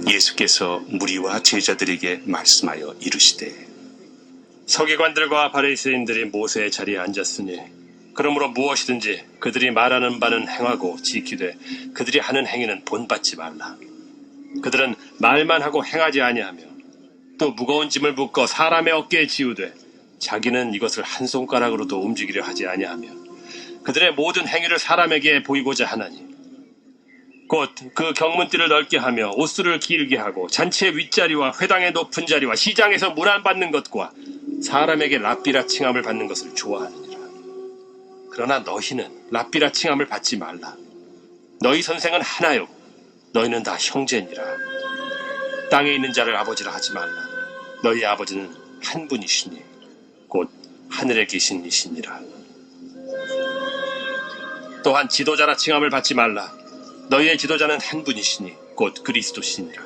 예수께서 무리와 제자들에게 말씀하여 이르시되 서기관들과 바리새인들이 모세의 자리에 앉았으니 그러므로 무엇이든지 그들이 말하는 바는 행하고 지키되 그들이 하는 행위는 본받지 말라. 그들은 말만 하고 행하지 아니하며 또 무거운 짐을 묶어 사람의 어깨에 지우되 자기는 이것을 한 손가락으로도 움직이려 하지 아니하며 그들의 모든 행위를 사람에게 보이고자 하나니 곧 그 경문띠를 넓게 하며 옷수를 길게 하고 잔치의 윗자리와 회당의 높은 자리와 시장에서 문안 받는 것과 사람에게 랍비라 칭함을 받는 것을 좋아하느니라. 그러나 너희는 랍비라 칭함을 받지 말라. 너희 선생은 하나요 너희는 다 형제니라. 땅에 있는 자를 아버지라 하지 말라. 너희 아버지는 한 분이시니 곧 하늘에 계신 이시니라. 또한 지도자라 칭함을 받지 말라. 너희의 지도자는 한 분이시니 곧 그리스도시니라.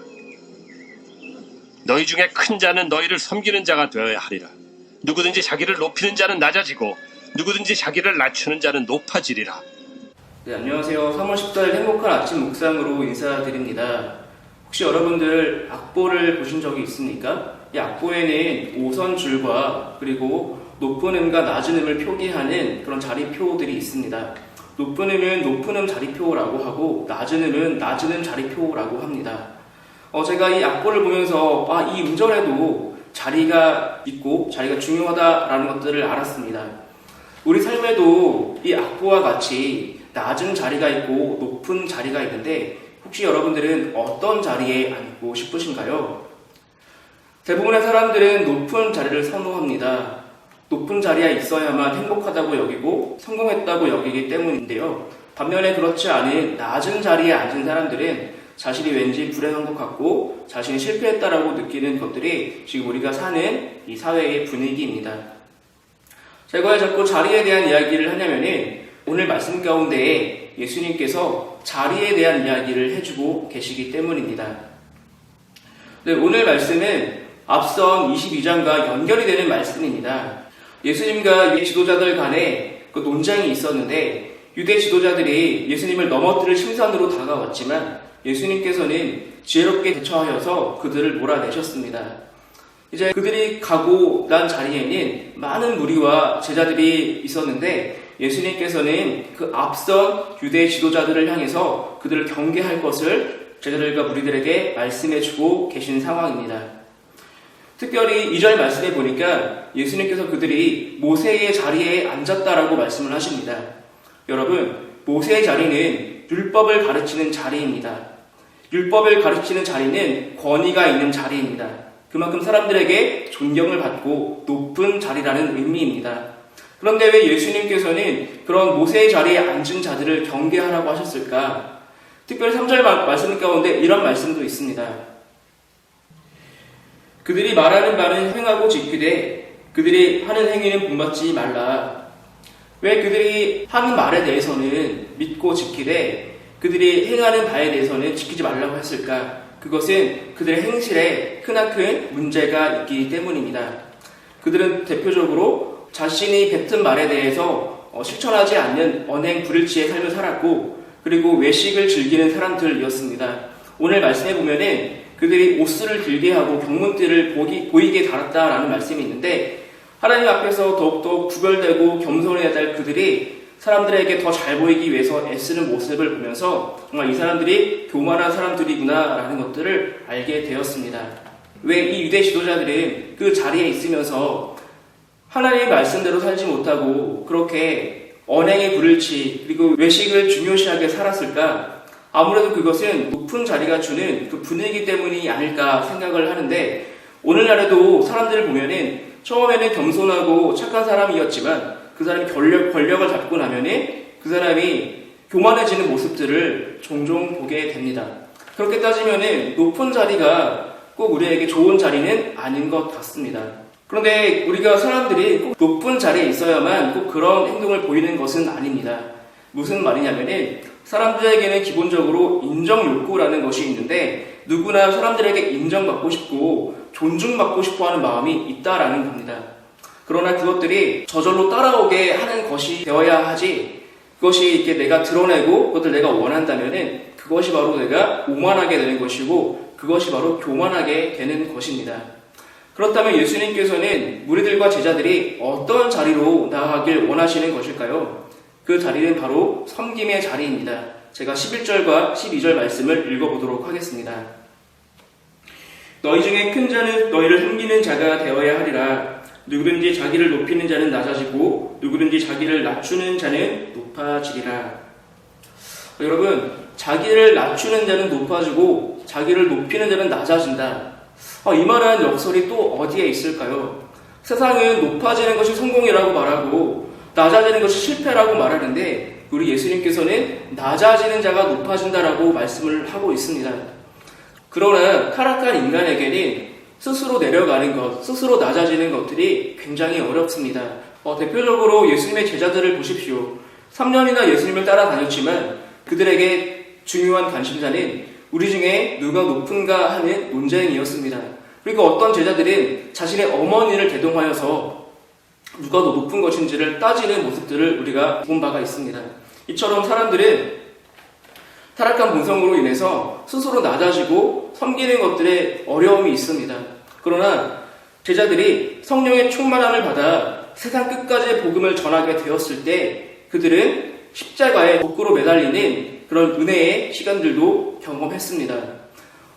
너희 중에 큰 자는 너희를 섬기는 자가 되어야 하리라. 누구든지 자기를 높이는 자는 낮아지고 누구든지 자기를 낮추는 자는 높아지리라. 네, 안녕하세요. 3월 14일 행복한 아침 묵상으로 인사드립니다. 혹시 여러분들 악보를 보신 적이 있습니까? 이 악보에는 오선줄과 그리고 높은 음과 낮은 음을 표기하는 그런 자리표들이 있습니다. 높은 음은 높은 음 자리표라고 하고 낮은 음은 낮은 음 자리표라고 합니다. 제가 이 악보를 보면서 이 음절에도 자리가 있고 자리가 중요하다라는 것들을 알았습니다. 우리 삶에도 이 악보와 같이 낮은 자리가 있고 높은 자리가 있는데 혹시 여러분들은 어떤 자리에 앉고 싶으신가요? 대부분의 사람들은 높은 자리를 선호합니다. 높은 자리에 있어야만 행복하다고 여기고 성공했다고 여기기 때문인데요. 반면에 그렇지 않은 낮은 자리에 앉은 사람들은 자신이 왠지 불행한 것 같고 자신이 실패했다라고 느끼는 것들이 지금 우리가 사는 이 사회의 분위기입니다. 제가 왜 자꾸 자리에 대한 이야기를 하냐면은 오늘 말씀 가운데 예수님께서 자리에 대한 이야기를 해주고 계시기 때문입니다. 네, 오늘 말씀은 앞선 22장과 연결이 되는 말씀입니다. 예수님과 유대 지도자들 간에 그 논쟁이 있었는데 유대 지도자들이 예수님을 넘어뜨릴 심산으로 다가왔지만 예수님께서는 지혜롭게 대처하여서 그들을 몰아내셨습니다. 이제 그들이 가고 난 자리에는 많은 무리와 제자들이 있었는데 예수님께서는 그 앞선 유대 지도자들을 향해서 그들을 경계할 것을 제자들과 무리들에게 말씀해주고 계신 상황입니다. 특별히 2절 말씀에 보니까 예수님께서 그들이 모세의 자리에 앉았다라고 말씀을 하십니다. 여러분, 모세의 자리는 율법을 가르치는 자리입니다. 율법을 가르치는 자리는 권위가 있는 자리입니다. 그만큼 사람들에게 존경을 받고 높은 자리라는 의미입니다. 그런데 왜 예수님께서는 그런 모세의 자리에 앉은 자들을 경계하라고 하셨을까? 특별히 3절 말씀 가운데 이런 말씀도 있습니다. 그들이 말하는 바는 행하고 지키되 그들이 하는 행위는 본받지 말라. 왜 그들이 하는 말에 대해서는 믿고 지키되 그들이 행하는 바에 대해서는 지키지 말라고 했을까? 그것은 그들의 행실에 크나큰 문제가 있기 때문입니다. 그들은 대표적으로 자신이 뱉은 말에 대해서 실천하지 않는 언행 불일치의 삶을 살았고 그리고 외식을 즐기는 사람들이었습니다. 오늘 말씀해 보면은 그들이 옷수를 길게 하고 경문띠를 보이게 달았다라는 말씀이 있는데 하나님 앞에서 더욱더 구별되고 겸손해야 될 그들이 사람들에게 더 잘 보이기 위해서 애쓰는 모습을 보면서 정말 이 사람들이 교만한 사람들이구나라는 것들을 알게 되었습니다. 왜 이 유대 지도자들은 그 자리에 있으면서 하나님의 말씀대로 살지 못하고 그렇게 언행의 불일치 그리고 외식을 중요시하게 살았을까? 아무래도 그것은 높은 자리가 주는 그 분위기 때문이 아닐까 생각을 하는데 오늘날에도 사람들을 보면은 처음에는 겸손하고 착한 사람이었지만 그 사람이 권력을 잡고 나면은 그 사람이 교만해지는 모습들을 종종 보게 됩니다. 그렇게 따지면은 높은 자리가 꼭 우리에게 좋은 자리는 아닌 것 같습니다. 그런데 우리가 사람들이 꼭 높은 자리에 있어야만 꼭 그런 행동을 보이는 것은 아닙니다. 무슨 말이냐면은 사람들에게는 기본적으로 인정 욕구라는 것이 있는데 누구나 사람들에게 인정받고 싶고 존중받고 싶어 하는 마음이 있다라는 겁니다. 그러나 그것들이 저절로 따라오게 하는 것이 되어야 하지, 그것이 이렇게 내가 드러내고 그것을 내가 원한다면은 그것이 바로 내가 오만하게 되는 것이고 그것이 바로 교만하게 되는 것입니다. 그렇다면 예수님께서는 무리들과 제자들이 어떤 자리로 나아가길 원하시는 것일까요? 그 자리는 바로 섬김의 자리입니다. 제가 11절과 12절 말씀을 읽어보도록 하겠습니다. 너희 중에 큰 자는 너희를 섬기는 자가 되어야 하리라. 누구든지 자기를 높이는 자는 낮아지고 누구든지 자기를 낮추는 자는 높아지리라. 여러분, 자기를 낮추는 자는 높아지고 자기를 높이는 자는 낮아진다. 이 말한 역설이 또 어디에 있을까요? 세상은 높아지는 것이 성공이라고 말하고 낮아지는 것이 실패라고 말하는데 우리 예수님께서는 낮아지는 자가 높아진다라고 말씀을 하고 있습니다. 그러나 타락한 인간에게는 스스로 내려가는 것, 스스로 낮아지는 것들이 굉장히 어렵습니다. 대표적으로 예수님의 제자들을 보십시오. 3년이나 예수님을 따라다녔지만 그들에게 중요한 관심사는 우리 중에 누가 높은가 하는 논쟁이었습니다. 그리고 어떤 제자들은 자신의 어머니를 대동하여서 누가 더 높은 것인지를 따지는 모습들을 우리가 본 바가 있습니다. 이처럼 사람들은 타락한 본성으로 인해서 스스로 낮아지고 섬기는 것들에 어려움이 있습니다. 그러나 제자들이 성령의 충만함을 받아 세상 끝까지 복음을 전하게 되었을 때 그들은 십자가에 거꾸로 매달리는 그런 은혜의 시간들도 경험했습니다.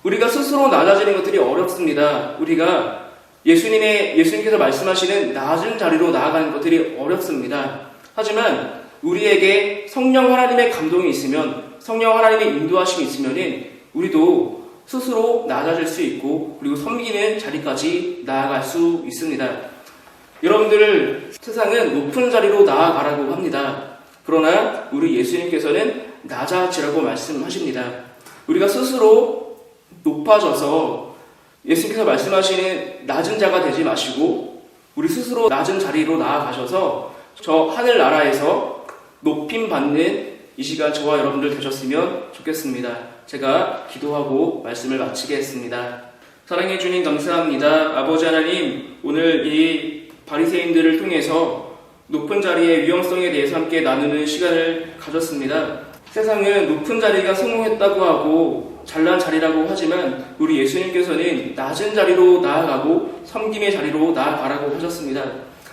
우리가 스스로 낮아지는 것들이 어렵습니다. 우리가 예수님께서 말씀하시는 낮은 자리로 나아가는 것들이 어렵습니다. 하지만 우리에게 성령 하나님의 감동이 있으면, 성령 하나님의 인도하심이 있으면 우리도 스스로 낮아질 수 있고 그리고 섬기는 자리까지 나아갈 수 있습니다. 여러분들을 세상은 높은 자리로 나아가라고 합니다. 그러나 우리 예수님께서는 낮아지라고 말씀하십니다. 우리가 스스로 높아져서 예수님께서 말씀하시는 낮은 자가 되지 마시고 우리 스스로 낮은 자리로 나아가셔서 저 하늘나라에서 높임 받는 이 시간 저와 여러분들 되셨으면 좋겠습니다. 제가 기도하고 말씀을 마치겠습니다. 사랑해 주님 감사합니다. 아버지 하나님, 오늘 이 바리새인들을 통해서 높은 자리의 위험성에 대해서 함께 나누는 시간을 가졌습니다. 세상은 높은 자리가 성공했다고 하고 잘난 자리라고 하지만 우리 예수님께서는 낮은 자리로 나아가고 섬김의 자리로 나아가라고 하셨습니다.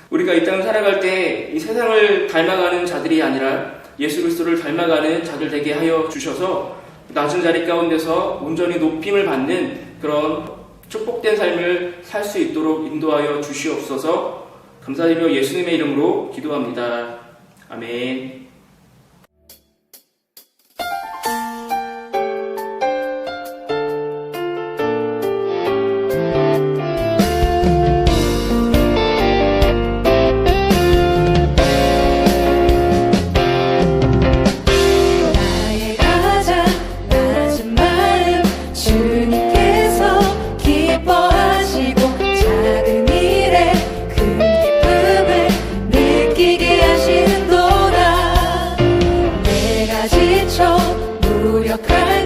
우리가 이 땅을 살아갈 때 이 세상을 닮아가는 자들이 아니라 예수 그리스도를 닮아가는 자들 되게 하여 주셔서 낮은 자리 가운데서 온전히 높임을 받는 그런 축복된 삶을 살 수 있도록 인도하여 주시옵소서. 감사드리며 예수님의 이름으로 기도합니다. 아멘. 무력할